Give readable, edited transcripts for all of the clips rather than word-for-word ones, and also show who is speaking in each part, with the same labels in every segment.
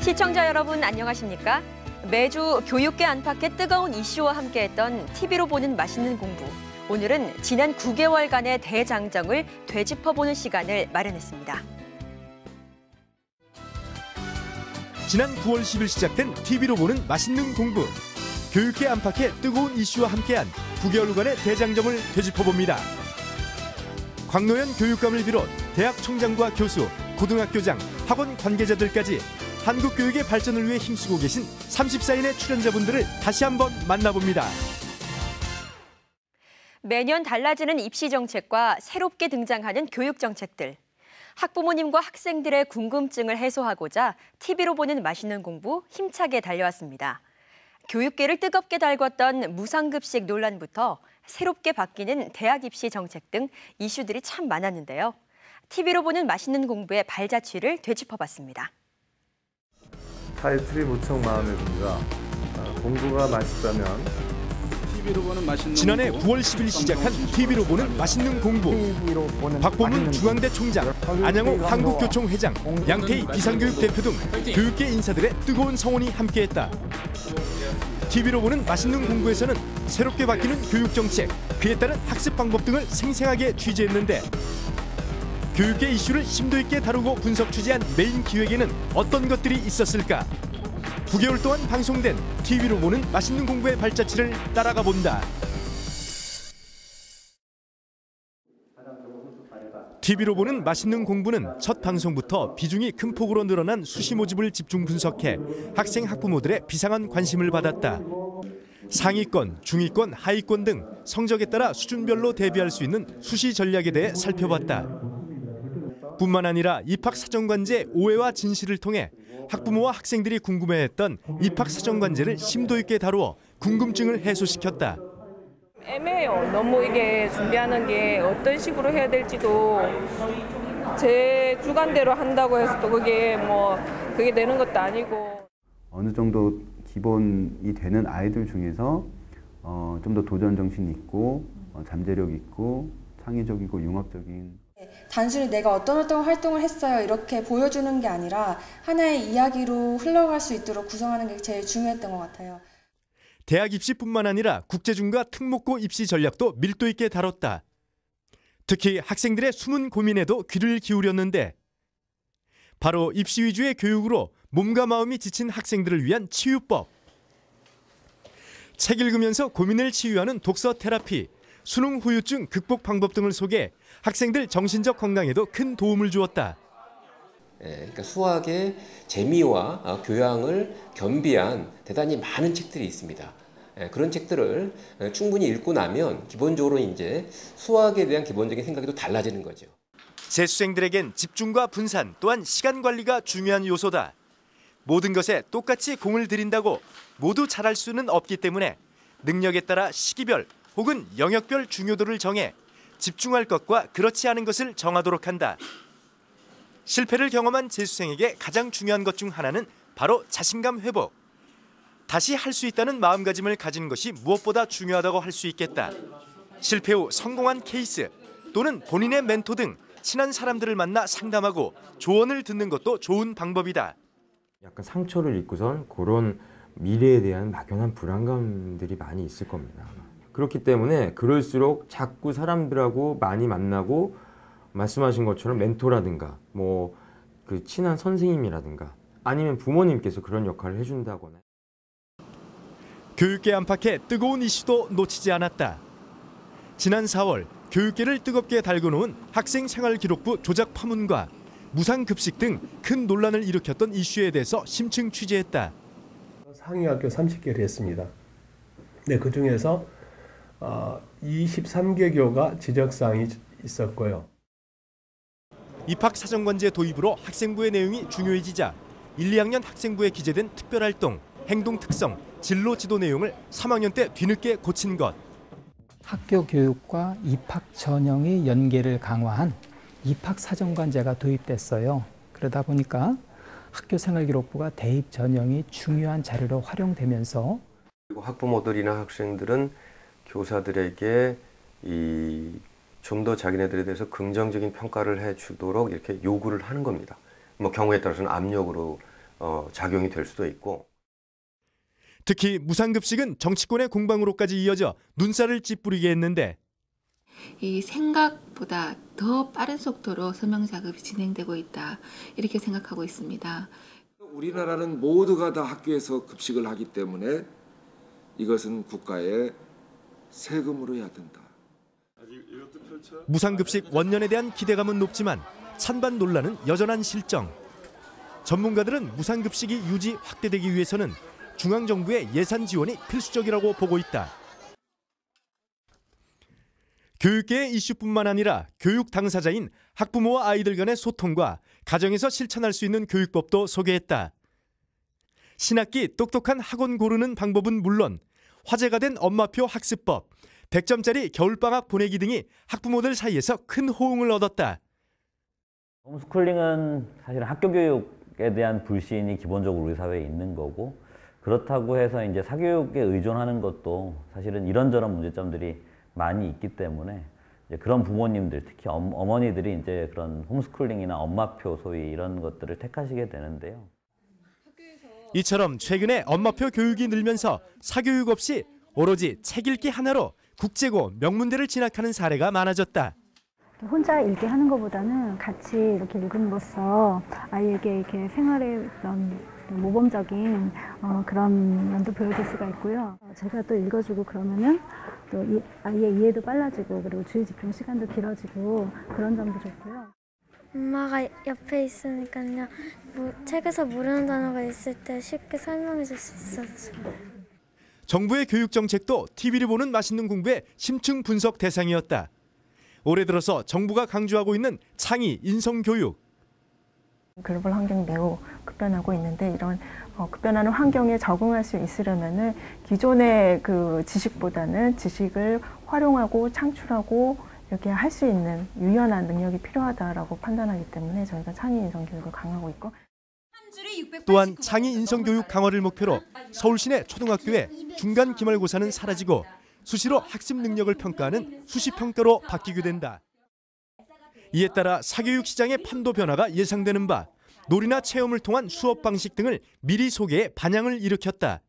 Speaker 1: 시청자 여러분 안녕하십니까? 매주 교육계 안팎의 뜨거운 이슈와 함께했던 TV로 보는 맛있는 공부. 오늘은 지난 9개월간의 대장정을 되짚어보는 시간을 마련했습니다.
Speaker 2: 지난 9월 10일 시작된 TV로 보는 맛있는 공부. 교육계 안팎의 뜨거운 이슈와 함께한 9개월간의 대장정을 되짚어봅니다. 광노현 교육감을 비롯 대학 총장과 교수, 고등학교장, 학원 관계자들까지 한국 교육의 발전을 위해 힘쓰고 계신 34인의 출연자분들을 다시 한번 만나봅니다.
Speaker 1: 매년 달라지는 입시 정책과 새롭게 등장하는 교육 정책들. 학부모님과 학생들의 궁금증을 해소하고자 TV로 보는 맛있는 공부 힘차게 달려왔습니다. 교육계를 뜨겁게 달궜던 무상급식 논란부터 새롭게 바뀌는 대학 입시 정책 등 이슈들이 참 많았는데요. TV로 보는 맛있는 공부의 발자취를 되짚어봤습니다.
Speaker 3: 타이틀이 무척 마음에 듭니다. 공부가 맛있다면
Speaker 2: 지난해 9월 10일 시작한 TV로 보는 맛있는 공부. 박보문 중앙대 총장, 안양호 한국교총회장, 양태희 비상교육 대표 등 교육계 인사들의 뜨거운 성원이 함께했다. TV로 보는 맛있는 공부에서는 새롭게 바뀌는 교육정책, 그에 따른 학습 방법 등을 생생하게 취재했는데 교육계 이슈를 심도 있게 다루고 분석 취재한 메인 기획에는 어떤 것들이 있었을까? 9개월 동안 방송된 TV로 보는 맛있는 공부의 발자취를 따라가 본다. TV로 보는 맛있는 공부는 첫 방송부터 비중이 큰 폭으로 늘어난 수시 모집을 집중 분석해 학생 학부모들의 비상한 관심을 받았다. 상위권, 중위권, 하위권 등 성적에 따라 수준별로 대비할 수 있는 수시 전략에 대해 살펴봤다. 뿐만 아니라 입학사정관제 오해와 진실을 통해 학부모와 학생들이 궁금해했던 입학사정관제를 심도 있게 다루어 궁금증을 해소시켰다.
Speaker 4: 애매해요. 너무 이게 준비하는 게 어떤 식으로 해야 될지도 제 주관대로 한다고 해서 또 그게 되는 것도 아니고.
Speaker 5: 어느 정도 기본이 되는 아이들 중에서 좀 더 도전 정신 있고 잠재력 있고 창의적이고 융합적인
Speaker 6: 단순히 내가 어떤 활동을 했어요 이렇게 보여주는 게 아니라 하나의 이야기로 흘러갈 수 있도록 구성하는 게 제일 중요했던 것 같아요.
Speaker 2: 대학 입시뿐만 아니라 국제중과 특목고 입시 전략도 밀도 있게 다뤘다. 특히 학생들의 숨은 고민에도 귀를 기울였는데 바로 입시 위주의 교육으로 몸과 마음이 지친 학생들을 위한 치유법. 책 읽으면서 고민을 치유하는 독서 테라피, 수능 후유증 극복 방법 등을 소개해 학생들 정신적 건강에도 큰 도움을 주었다.
Speaker 7: 그러니까 수학의 재미와 교양을 겸비한 대단히 많은 책들이 있습니다. 그런 책들을 충분히 읽고 나면 기본적으로 이제 수학에 대한 기본적인 생각이 또 달라지는 거죠.
Speaker 2: 재수생들에겐 집중과 분산 또한 시간 관리가 중요한 요소다. 모든 것에 똑같이 공을 들인다고 모두 잘할 수는 없기 때문에 능력에 따라 시기별 혹은 영역별 중요도를 정해 집중할 것과 그렇지 않은 것을 정하도록 한다. 실패를 경험한 재수생에게 가장 중요한 것 중 하나는 바로 자신감 회복. 다시 할 수 있다는 마음가짐을 가지는 것이 무엇보다 중요하다고 할 수 있겠다. 실패 후 성공한 케이스 또는 본인의 멘토 등 친한 사람들을 만나 상담하고 조언을 듣는 것도 좋은 방법이다.
Speaker 8: 약간 상처를 입고선 그런 미래에 대한 막연한 불안감들이 많이 있을 겁니다. 그렇기 때문에 그럴수록 자꾸 사람들하고 많이 만나고 말씀하신 것처럼 멘토라든가 그 친한 선생님이라든가 아니면 부모님께서 그런 역할을 해준다거나.
Speaker 2: 교육계 안팎의 뜨거운 이슈도 놓치지 않았다. 지난 4월 교육계를 뜨겁게 달궈놓은 학생생활기록부 조작 파문과 무상급식 등 큰 논란을 일으켰던 이슈에 대해서 심층 취재했다.
Speaker 3: 상위학교 30개를 했습니다. 네, 그중에서 23개 교가 지적사항이 있었고요.
Speaker 2: 입학사정관제 도입으로 학생부의 내용이 중요해지자 1, 2학년 학생부에 기재된 특별활동, 행동 특성, 진로 지도 내용을 3학년 때 뒤늦게 고친 것.
Speaker 9: 학교 교육과 입학 전형의 연계를 강화한 입학사정관제가 도입됐어요. 그러다 보니까 학교생활기록부가 대입 전형이 중요한 자료로 활용되면서
Speaker 10: 그리고 학부모들이나 학생들은 교사들에게 좀 더 자기네들에 대해서 긍정적인 평가를 해주도록 이렇게 요구를 하는 겁니다. 경우에 따라서는 압력으로 작용이 될 수도 있고.
Speaker 2: 특히 무상급식은 정치권의 공방으로까지 이어져 눈살을 찌푸리게 했는데
Speaker 11: 이 생각보다 더 빠른 속도로 서명 작업이 진행되고 있다 이렇게 생각하고 있습니다.
Speaker 12: 우리나라는 모두가 다 학교에서 급식을 하기 때문에 이것은 국가의 세금으로 해야 된다.
Speaker 2: 무상급식 원년에 대한 기대감은 높지만 찬반 논란은 여전한 실정. 전문가들은 무상급식이 유지 확대되기 위해서는 중앙정부의 예산 지원이 필수적이라고 보고 있다. 교육계의 이슈뿐만 아니라 교육 당사자인 학부모와 아이들 간의 소통과 가정에서 실천할 수 있는 교육법도 소개했다. 신학기 똑똑한 학원 고르는 방법은 물론 화제가 된 엄마표 학습법, 100점짜리 겨울방학 보내기 등이 학부모들 사이에서 큰 호응을 얻었다.
Speaker 13: 홈스쿨링은 사실 학교 교육에 대한 불신이 기본적으로 우리 사회에 있는 거고, 그렇다고 해서 이제 사교육에 의존하는 것도 사실은 이런저런 문제점들이 많이 있기 때문에 이제 그런 부모님들, 특히 어머니들이 이제 그런 홈스쿨링이나 엄마표 소위 이런 것들을 택하시게 되는데요.
Speaker 2: 이처럼 최근에 엄마표 교육이 늘면서 사교육 없이 오로지 책 읽기 하나로 국제고 명문대를 진학하는 사례가 많아졌다.
Speaker 14: 혼자 읽게 하는 것보다는 같이 이렇게 읽음으로써 아이에게 이렇게 생활의 모범적인 그런 면도 보여줄 수가 있고요. 제가 또 읽어주고 그러면은 또 아이의 이해도 빨라지고 그리고 주의 집중 시간도 길어지고 그런 점도 좋고요.
Speaker 15: 엄마가 옆에 있으니까요. 책에서 모르는 단어가 있을 때 쉽게 설명해 줄 수 있어서 좋아요.
Speaker 2: 정부의 교육 정책도 TV를 보는 맛있는 공부의 심층 분석 대상이었다. 올해 들어서 정부가 강조하고 있는 창의 인성 교육.
Speaker 16: 글로벌 환경이 매우 급변하고 있는데 이런 급변하는 환경에 적응할 수 있으려면은 기존의 그 지식보다는 지식을 활용하고 창출하고 이렇게 할 수 있는 유연한 능력이 필요하다라고 판단하기 때문에 저희가 창의 인성 교육을 강화하고 있고,
Speaker 2: 또한 창의 인성 교육 강화를 목표로 서울 시내 초등학교의 중간 기말고사는 사라지고 수시로 학습 능력을 평가하는 수시평가로 바뀌게 된다. 이에 따라 사교육 시장의 판도 변화가 예상되는 바 놀이나 체험을 통한 수업 방식 등을 미리 소개해 반향을 일으켰다.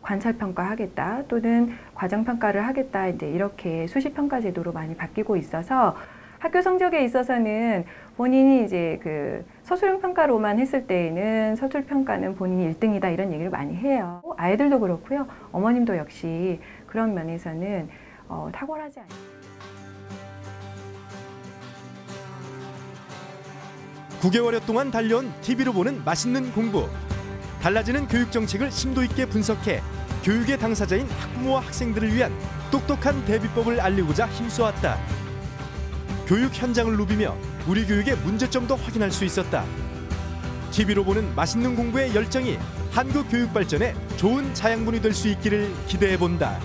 Speaker 16: 관찰평가하겠다 또는 과정평가를 하겠다 이제 이렇게 수시평가 제도로 많이 바뀌고 있어서 학교 성적에 있어서는 본인이 이제 그 서술형 평가로만 했을 때에는 서술 평가는 본인이 1등이다 이런 얘기를 많이 해요. 아이들도 그렇고요. 어머님도 역시 그런 면에서는 탁월하지 않아요.
Speaker 2: 9개월여 동안 달려온 TV로 보는 맛있는 공부. 달라지는 교육 정책을 심도 있게 분석해 교육의 당사자인 학부모와 학생들을 위한 똑똑한 대비법을 알리고자 힘써왔다. 교육 현장을 누비며 우리 교육의 문제점도 확인할 수 있었다. TV로 보는 맛있는 공부의 열정이 한국 교육 발전에 좋은 자양분이 될 수 있기를 기대해본다.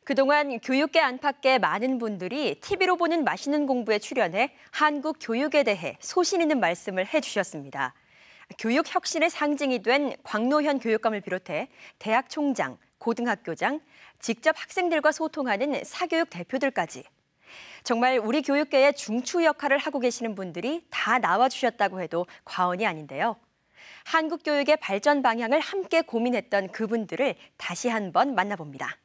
Speaker 1: 그동안 교육계 안팎의 많은 분들이 TV로 보는 맛있는 공부에 출연해 한국 교육에 대해 소신 있는 말씀을 해주셨습니다. 교육 혁신의 상징이 된 광노현 교육감을 비롯해 대학 총장, 고등학교장, 직접 학생들과 소통하는 사교육 대표들까지 정말 우리 교육계의 중추 역할을 하고 계시는 분들이 다 나와주셨다고 해도 과언이 아닌데요. 한국 교육의 발전 방향을 함께 고민했던 그분들을 다시 한번 만나봅니다.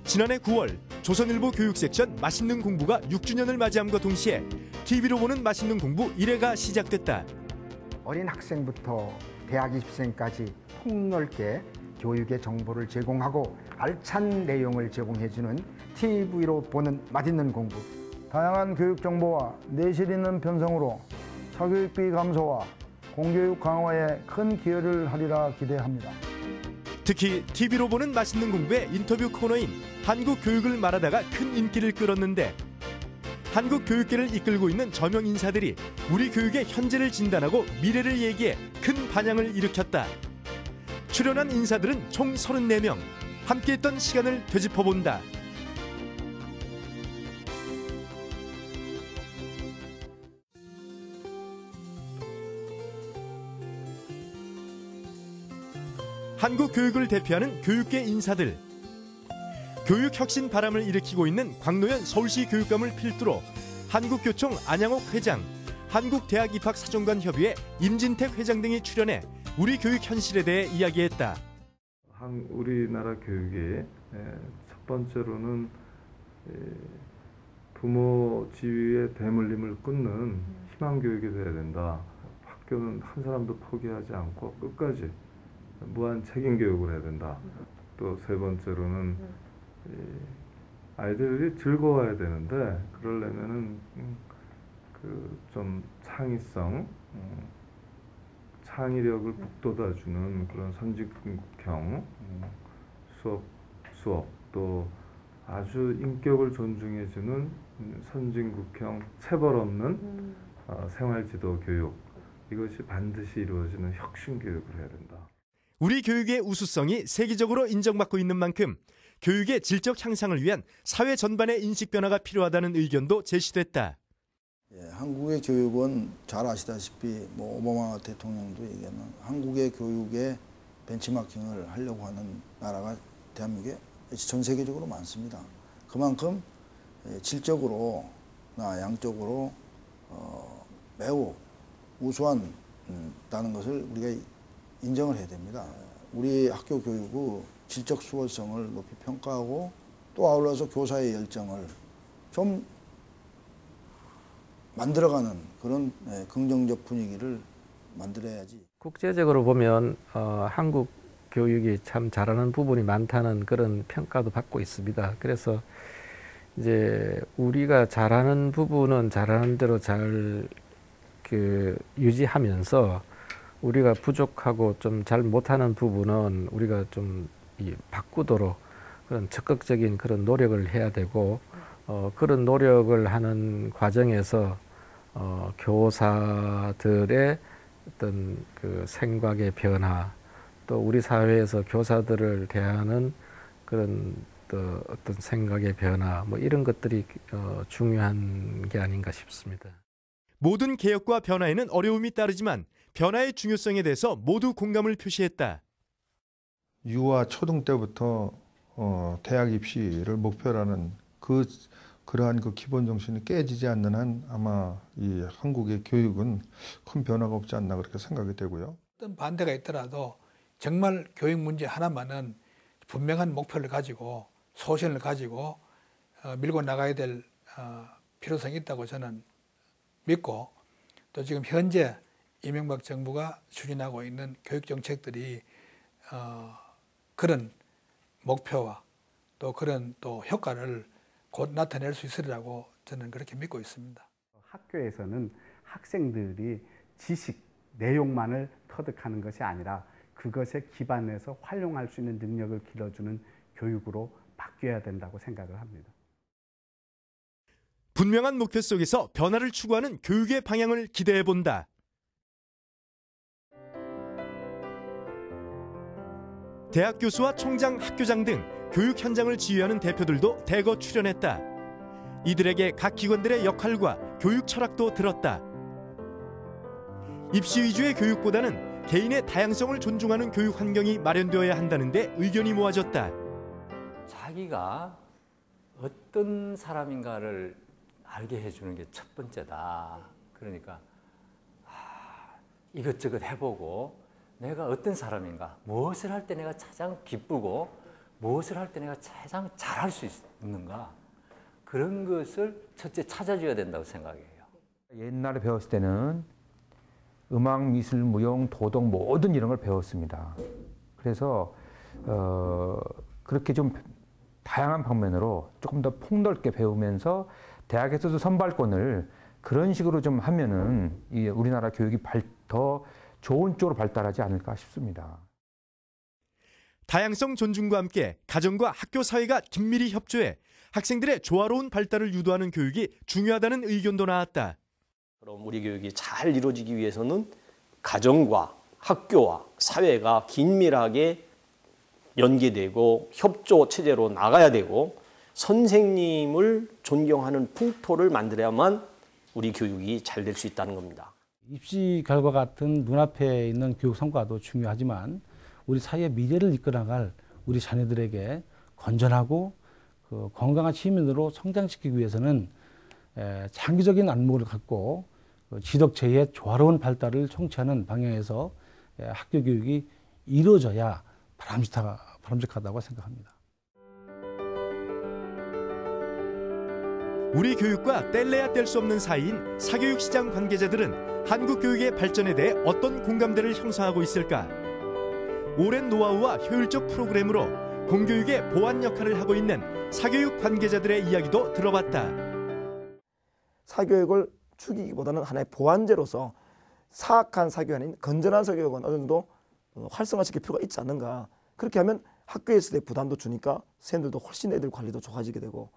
Speaker 2: 지난해 9월 조선일보 교육 섹션 맛있는 공부가 6주년을 맞이함과 동시에 TV로 보는 맛있는 공부 1회가 시작됐다.
Speaker 17: 어린 학생부터 대학 입시생까지 폭넓게 교육의 정보를 제공하고 알찬 내용을 제공해주는 TV로 보는 맛있는 공부.
Speaker 18: 다양한 교육 정보와 내실 있는 편성으로 사교육비 감소와 공교육 강화에 큰 기여를 하리라 기대합니다.
Speaker 2: 특히 TV로 보는 맛있는 공부의 인터뷰 코너인 한국 교육을 말하다가 큰 인기를 끌었는데 한국 교육계를 이끌고 있는 저명 인사들이 우리 교육의 현재를 진단하고 미래를 얘기해 큰 반향을 일으켰다. 출연한 인사들은 총 34명, 함께했던 시간을 되짚어본다. 한국 교육을 대표하는 교육계 인사들. 교육 혁신 바람을 일으키고 있는 광노현 서울시 교육감을 필두로 한국교총 안양옥 회장, 한국대학입학사정관협의회 임진택 회장 등이 출연해 우리 교육 현실에 대해 이야기했다.
Speaker 3: 우리나라 교육의 첫 번째로는 부모 지위의 대물림을 끊는 희망 교육이 돼야 된다. 학교는 한 사람도 포기하지 않고 끝까지 무한 책임 교육을 해야 된다. 또 세 번째로는 아이들이 즐거워야 되는데 그러려면은 좀 창의성, 창의력을 북돋아주는 그런 선진국형 수업 또 아주 인격을 존중해주는 선진국형 체벌 없는 생활지도 교육, 이것이 반드시 이루어지는 혁신 교육을 해야 된다.
Speaker 2: 우리 교육의 우수성이 세계적으로 인정받고 있는 만큼 교육의 질적 향상을 위한 사회 전반의 인식 변화가 필요하다는 의견도 제시됐다.
Speaker 18: 한국의 교육은 잘 아시다시피 오바마 대통령도 얘기하는 한국의 교육에 벤치마킹을 하려고 하는 나라가 대한민국에 전 세계적으로 많습니다. 그만큼 질적으로나 양적으로 매우 우수하다는 것을 우리가 인정을 해야 됩니다. 우리 학교 교육의 질적 수월성을 높이 평가하고 또 아울러서 교사의 열정을 좀 만들어가는 그런 긍정적 분위기를 만들어야지.
Speaker 19: 국제적으로 보면 한국 교육이 참 잘하는 부분이 많다는 그런 평가도 받고 있습니다. 그래서 이제 우리가 잘하는 부분은 잘하는 대로 잘 유지하면서 우리가 부족하고 좀 잘 못하는 부분은 우리가 좀 바꾸도록 그런 적극적인 그런 노력을 해야 되고 그런 노력을 하는 과정에서 교사들의 어떤 그 생각의 변화, 또 우리 사회에서 교사들을 대하는 그런 또 어떤 생각의 변화, 이런 것들이 중요한 게 아닌가 싶습니다.
Speaker 2: 모든 개혁과 변화에는 어려움이 따르지만 변화의 중요성에 대해서 모두 공감을 표시했다.
Speaker 20: 유아 초등 때부터 대학 입시를 목표로 하는 그러한 기본 정신이 깨지지 않는 한 아마 이 한국의 교육은 큰 변화가 없지 않나 그렇게 생각이 되고요.
Speaker 21: 어떤 반대가 있더라도 정말 교육 문제 하나만은 분명한 목표를 가지고 소신을 가지고 밀고 나가야 될 필요성이 있다고 저는 믿고, 또 지금 현재 이명박 정부가 추진하고 있는 교육 정책들이 그런 목표와 또 그런 또 효과를 곧 나타낼 수 있으리라고 저는 그렇게 믿고 있습니다.
Speaker 22: 학교에서는 학생들이 지식, 내용만을 터득하는 것이 아니라 그것에 기반해서 활용할 수 있는 능력을 길러주는 교육으로 바뀌어야 된다고 생각을 합니다.
Speaker 2: 분명한 목표 속에서 변화를 추구하는 교육의 방향을 기대해본다. 대학 교수와 총장, 학교장 등 교육 현장을 지휘하는 대표들도 대거 출연했다. 이들에게 각 기관들의 역할과 교육 철학도 들었다. 입시 위주의 교육보다는 개인의 다양성을 존중하는 교육 환경이 마련되어야 한다는 데 의견이 모아졌다.
Speaker 23: 자기가 어떤 사람인가를 알게 해주는 게 첫 번째다. 그러니까 이것저것 해보고 내가 어떤 사람인가, 무엇을 할 때 내가 가장 기쁘고 무엇을 할 때 내가 가장 잘할 수 있는가, 그런 것을 첫째 찾아줘야 된다고 생각해요.
Speaker 24: 옛날에 배웠을 때는 음악, 미술, 무용, 도덕 모든 이런 걸 배웠습니다. 그래서 그렇게 좀 다양한 방면으로 조금 더 폭넓게 배우면서 대학에서도 선발권을 그런 식으로 좀 하면은 이 우리나라 교육이 더 좋은 쪽으로 발달하지 않을까 싶습니다.
Speaker 2: 다양성 존중과 함께 가정과 학교 사회가 긴밀히 협조해 학생들의 조화로운 발달을 유도하는 교육이 중요하다는 의견도 나왔다.
Speaker 25: 그럼 우리 교육이 잘 이루어지기 위해서는 가정과 학교와 사회가 긴밀하게 연계되고 협조 체제로 나가야 되고 선생님을 존경하는 풍토를 만들어야만 우리 교육이 잘 될 수 있다는 겁니다.
Speaker 26: 입시 결과 같은 눈앞에 있는 교육 성과도 중요하지만
Speaker 4: 우리 사회의 미래를 이끌어갈 우리 자녀들에게 건전하고 건강한 시민으로 성장시키기 위해서는 장기적인 안목을 갖고 지덕체의 조화로운 발달을 청취하는 방향에서 학교 교육이 이루어져야 바람직하다고 생각합니다.
Speaker 2: 우리 교육과 뗄래야 뗄 수 없는 사이인 사교육 시장 관계자들은 한국 교육의 발전에 대해 어떤 공감대를 형성하고 있을까? 오랜 노하우와 효율적 프로그램으로 공교육의 보완 역할을 하고 있는 사교육 관계자들의 이야기도 들어봤다.
Speaker 5: 사교육을 죽이기보다는 하나의 보완제로서 사악한 사교육이 아닌 건전한 사교육은 어느 정도 활성화시킬 필요가 있지 않는가. 그렇게 하면 학교에 있을 때 부담도 주니까 선생님들도 훨씬 애들 관리도 좋아지게 되고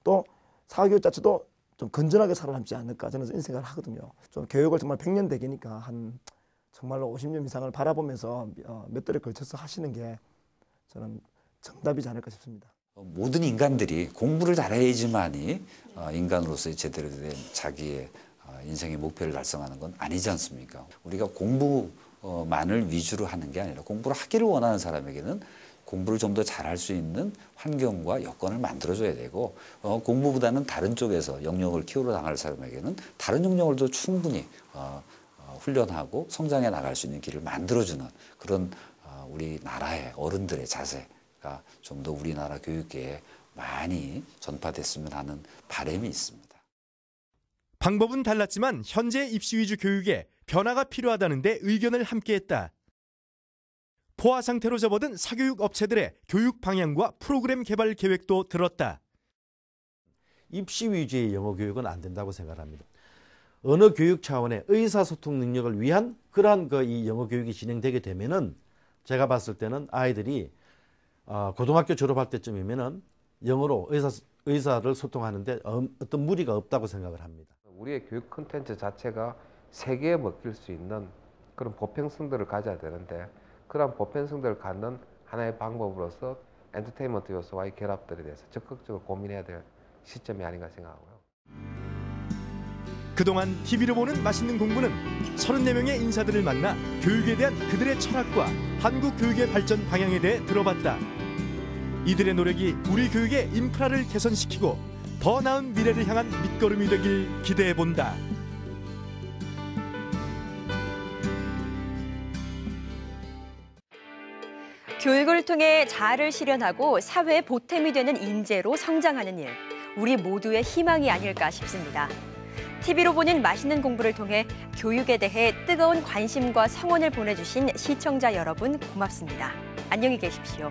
Speaker 5: 또 사교육 자체도 좀 건전하게 살아남지 않을까 저는 이런 생각을 하거든요. 좀 교육을 정말 100년 대계니까 한 정말로 50년 이상을 바라보면서 몇 달에 걸쳐서 하시는 게 저는 정답이지 않을까 싶습니다.
Speaker 6: 모든 인간들이 공부를 잘해야지만이 인간으로서의 제대로 된 자기의 인생의 목표를 달성하는 건 아니지 않습니까? 우리가 공부만을 위주로 하는 게 아니라 공부를 하기를 원하는 사람에게는 공부를 좀 더 잘할 수 있는 환경과 여건을 만들어줘야 되고 공부보다는 다른 쪽에서 영역을 키우러 나갈 사람에게는 다른 영역을도 충분히 훈련하고 성장해 나갈 수 있는 길을 만들어주는 그런 우리나라의 어른들의 자세가 좀 더 우리나라 교육계에 많이 전파됐으면 하는 바람이 있습니다.
Speaker 2: 방법은 달랐지만 현재 입시 위주 교육에 변화가 필요하다는 데 의견을 함께했다. 포화 상태로 접어든 사교육 업체들의 교육 방향과 프로그램 개발 계획도 들었다.
Speaker 7: 입시 위주의 영어 교육은 안 된다고 생각합니다. 언어 교육 차원의 의사소통 능력을 위한 그러한 이 영어 교육이 진행되게 되면은 제가 봤을 때는 아이들이 고등학교 졸업할 때쯤이면은 영어로 의사를 소통하는데 어떤 무리가 없다고 생각을 합니다.
Speaker 8: 우리의 교육 콘텐츠 자체가 세계에 먹힐 수 있는 그런 보편성들을 가져야 되는데 그런 보편성들을 갖는 하나의 방법으로서 엔터테인먼트 요소와의 결합들에 대해서 적극적으로 고민해야 될 시점이 아닌가 생각하고요.
Speaker 2: 그동안 TV로 보는 맛있는 공부는 34명의 인사들을 만나 교육에 대한 그들의 철학과 한국 교육의 발전 방향에 대해 들어봤다. 이들의 노력이 우리 교육의 인프라를 개선시키고 더 나은 미래를 향한 밑거름이 되길 기대해본다.
Speaker 1: 교육을 통해 자아를 실현하고 사회의 보탬이 되는 인재로 성장하는 일, 우리 모두의 희망이 아닐까 싶습니다. TV로 보는 맛있는 공부를 통해 교육에 대해 뜨거운 관심과 성원을 보내주신 시청자 여러분 고맙습니다. 안녕히 계십시오.